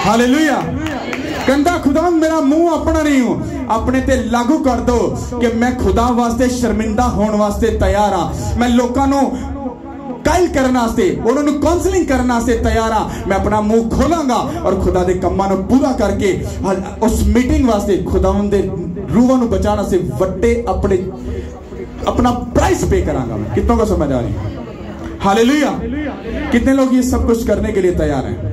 S1: हालेलुया! कहता खुदा मेरा मुंह अपना नहीं हूं, अपने ते लागू कर दो कि मैं खुदा वास्ते शर्मिंदा होने वास्ते तैयार हाँ। मैं लोगों को कायल करने वास्ते, उन्होंने काउंसलिंग करने वास्ते तैयार हाँ। मैं अपना मुंह खोलांगा और खुदा दे कम्मां नूं पूरा करके उस मीटिंग वास्ते खुदावंद दे रूहां नूं बचाना से वड्डे अपना प्राइस पे करांगा मैं। कितनों को समझ आ रही है? हालेलुया! कितने लोग ये सब कुछ करने के लिए तैयार हैं?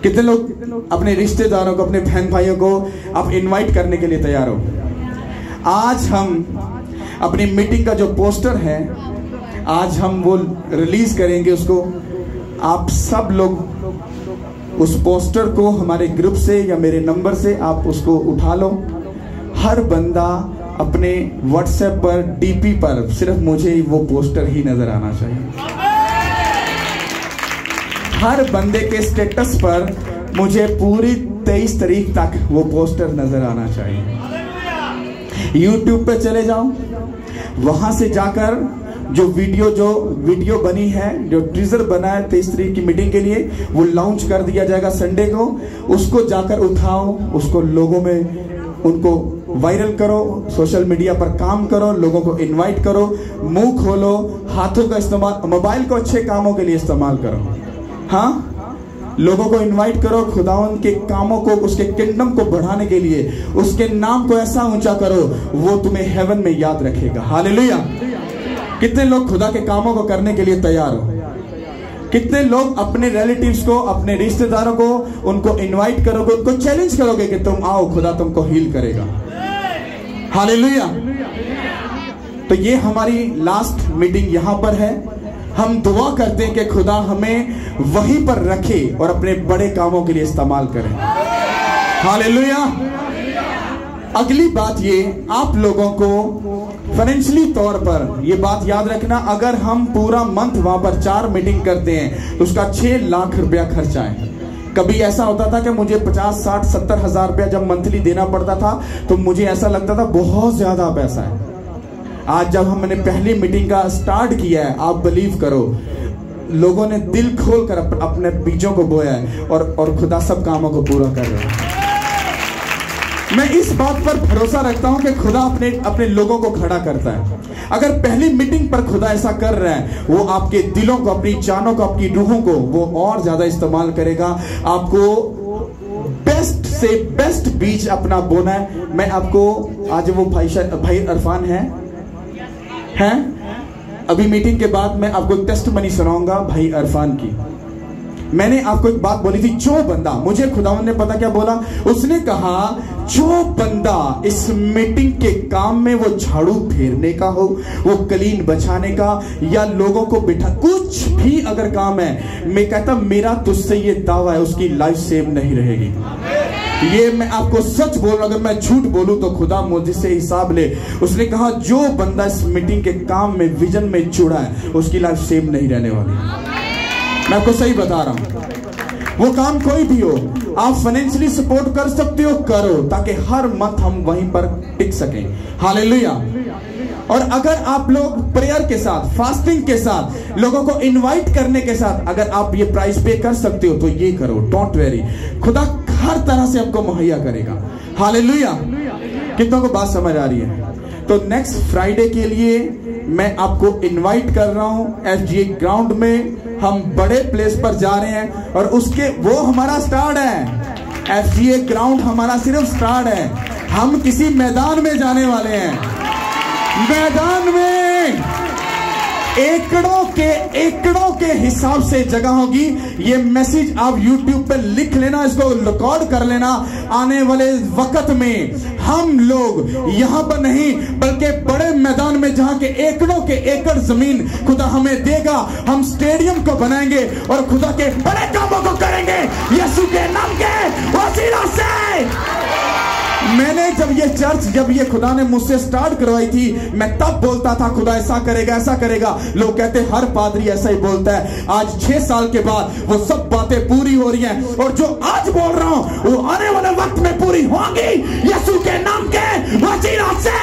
S1: कितने लोग अपने रिश्तेदारों को, अपने बहन भाइयों को आप इनवाइट करने के लिए तैयार हो? आज हम अपनी मीटिंग का जो पोस्टर है, आज हम वो रिलीज करेंगे उसको। आप सब लोग उस पोस्टर को हमारे ग्रुप से या मेरे नंबर से आप उसको उठा लो। हर बंदा अपने व्हाट्सएप पर डीपी पर सिर्फ मुझे वो पोस्टर ही नजर आना चाहिए। हर बंदे के स्टेटस पर मुझे पूरी 23 तारीख तक वो पोस्टर नजर आना चाहिए। YouTube पे चले जाओ, वहां से जाकर जो वीडियो बनी है, जो टीजर बना है 23 तारीख की मीटिंग के लिए, वो लॉन्च कर दिया जाएगा संडे को। उसको जाकर उठाओ, उसको लोगों में उनको वायरल करो, सोशल मीडिया पर काम करो, लोगों को इनवाइट करो, मुंह खोलो, हाथों का इस्तेमाल, मोबाइल को अच्छे कामों के लिए इस्तेमाल करो। हाँ, लोगों को इनवाइट करो खुदावंद के कामों को, उसके किंगडम को बढ़ाने के लिए। उसके नाम को ऐसा ऊंचा करो वो तुम्हें हेवन में याद रखेगा। हालेलुया! कितने लोग खुदा के कामों को करने के लिए तैयार हो? कितने लोग अपने रिलेटिव्स को, अपने रिश्तेदारों को, उनको इनवाइट करोगे, उनको चैलेंज करोगे कि तुम आओ, खुदा तुमको हील करेगा। हालेलुया! तो ये हमारी लास्ट मीटिंग यहां पर है। हम दुआ करते हैं कि खुदा हमें वहीं पर रखे और अपने बड़े कामों के लिए इस्तेमाल करें। हालेलुया! अगली बात ये, आप लोगों को फाइनेंशियली तौर पर ये बात याद रखना, अगर हम पूरा मंथ वहां पर 4 मीटिंग करते हैं तो उसका 6 लाख रुपया खर्चा है। कभी ऐसा होता था कि मुझे 50, 60, 70 हजार रुपया जब मंथली देना पड़ता था तो मुझे ऐसा लगता था बहुत ज्यादा पैसा है। आज जब हमने पहली मीटिंग का स्टार्ट किया है, आप बिलीव करो, लोगों ने दिल खोलकर अपने बीजों को बोया है और खुदा सब कामों को पूरा कर रहा है। मैं इस बात पर भरोसा रखता हूं कि खुदा अपने लोगों को खड़ा करता है। अगर पहली मीटिंग पर खुदा ऐसा कर रहा है, वो आपके दिलों को, अपनी जानों को, आपकी रूहों को वो और ज्यादा इस्तेमाल करेगा। आपको बेस्ट से बेस्ट बीज अपना बोना है। मैं आपको आज वो भाई अरफान हैं अभी मीटिंग के बाद मैं आपको टेस्टमनी सुनाऊंगा भाई अरफान की। मैंने आपको एक बात बोली थी, जो बंदा, मुझे खुदावन ने पता क्या बोला, उसने कहा जो बंदा इस मीटिंग के काम में, वो झाड़ू फेरने का हो, वो कलीन बचाने का, या लोगों को बिठा, कुछ भी अगर काम है, मैं कहता मेरा तुझसे ये दावा है, उसकी लाइफ सेव नहीं रहेगी। ये मैं आपको सच बोल रहा हूं, अगर मैं झूठ बोलूं तो खुदा मुझसे हिसाब ले। उसने कहा जो बंदा इस मीटिंग के काम में, विजन में जुड़ा है, उसकी लाइफ सेव नहीं रहने वाली। मैं आपको सही बता रहा हूं। वो काम कोई भी हो, आप फाइनेंशियली सपोर्ट कर सकते हो, करो, ताकि हर मंथ हम वहीं पर टिक सकें। हालेलुया। और अगर आप लोग प्रेयर के साथ, फास्टिंग के साथ, लोगों को इनवाइट करने के साथ अगर आप ये प्राइस पे कर सकते हो तो ये करो। डोंट वेरी, खुदा हर तरह से आपको मुहैया करेगा। हालेलुया। कितनों को बात समझ आ रही है? तो नेक्स्ट फ्राइडे के लिए मैं आपको इनवाइट कर रहा हूं FGA ग्राउंड में। हम बड़े प्लेस पर जा रहे हैं और उसके वो हमारा स्टार्ट है। FGA ग्राउंड हमारा सिर्फ स्टार्ट है। हम किसी मैदान में जाने वाले हैं। मैदान में एकड़ों के हिसाब से जगह होगी। ये मैसेज आप YouTube पे लिख लेना, इसको रिकॉर्ड कर लेना। आने वाले वक्त में हम लोग यहां पर नहीं बल्कि बड़े मैदान में, जहां के एकड़ जमीन खुदा हमें देगा, हम स्टेडियम को बनाएंगे और खुदा के बड़े कामों को करेंगे यीशु के नाम के वसीला से। मैंने जब ये खुदा ने मुझसे स्टार्ट करवाई थी, मैं तब बोलता था खुदा ऐसा करेगा, ऐसा करेगा। लोग कहते हर पादरी ऐसा ही बोलता है। आज 6 साल के बाद वो सब बातें पूरी हो रही हैं, और जो आज बोल रहा हूं वो आने वाले वक्त में पूरी होंगी यीशु के नाम के वसीला से।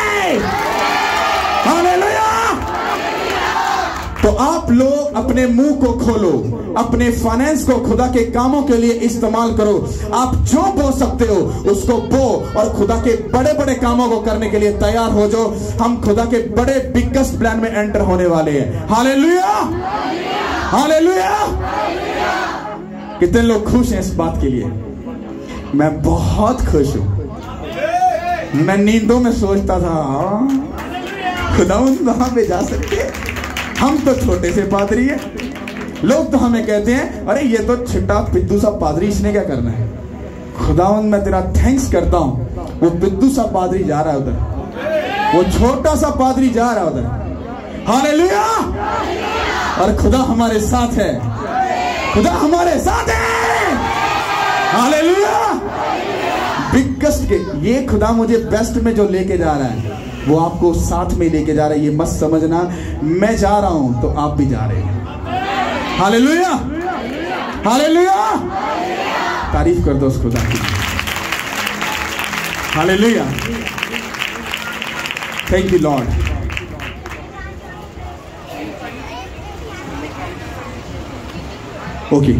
S1: हालेलुया। तो आप लोग अपने मुंह को खोलो, अपने फाइनेंस को खुदा के कामों के लिए इस्तेमाल करो। आप जो बो सकते हो उसको बो, और खुदा के बड़े बड़े कामों को करने के लिए तैयार हो जाओ। हम खुदा के बड़े बिगेस्ट प्लान में एंटर होने वाले हैं। Hallelujah, hallelujah. कितने लोग खुश हैं इस बात के लिए? मैं बहुत खुश हूं। मैं नींदों में सोचता था खुदा वहां पे जा सकते, हम तो छोटे से पादरी है। लोग तो हमें कहते हैं अरे ये तो छिट्टा पिद्दू सा पादरी, इसने क्या करना है। खुदावंद मैं तेरा थैंक्स करता हूं, वो पिद्दू सा पादरी जा रहा है उधर, वो छोटा सा पादरी जा रहा है उधर। हालेलुया। और खुदा हमारे साथ है, खुदा हमारे साथ है। हालेलुया। बिगेस्ट के ये खुदा मुझे बेस्ट में जो लेके जा रहा है, वो आपको साथ में लेके जा रहा है। ये मत समझना मैं जा रहा हूं तो आप भी जा रहे हैं। Hallelujah, hallelujah. तारीफ कर दो उस खुदा की। Hallelujah. Thank you Lord. Okay.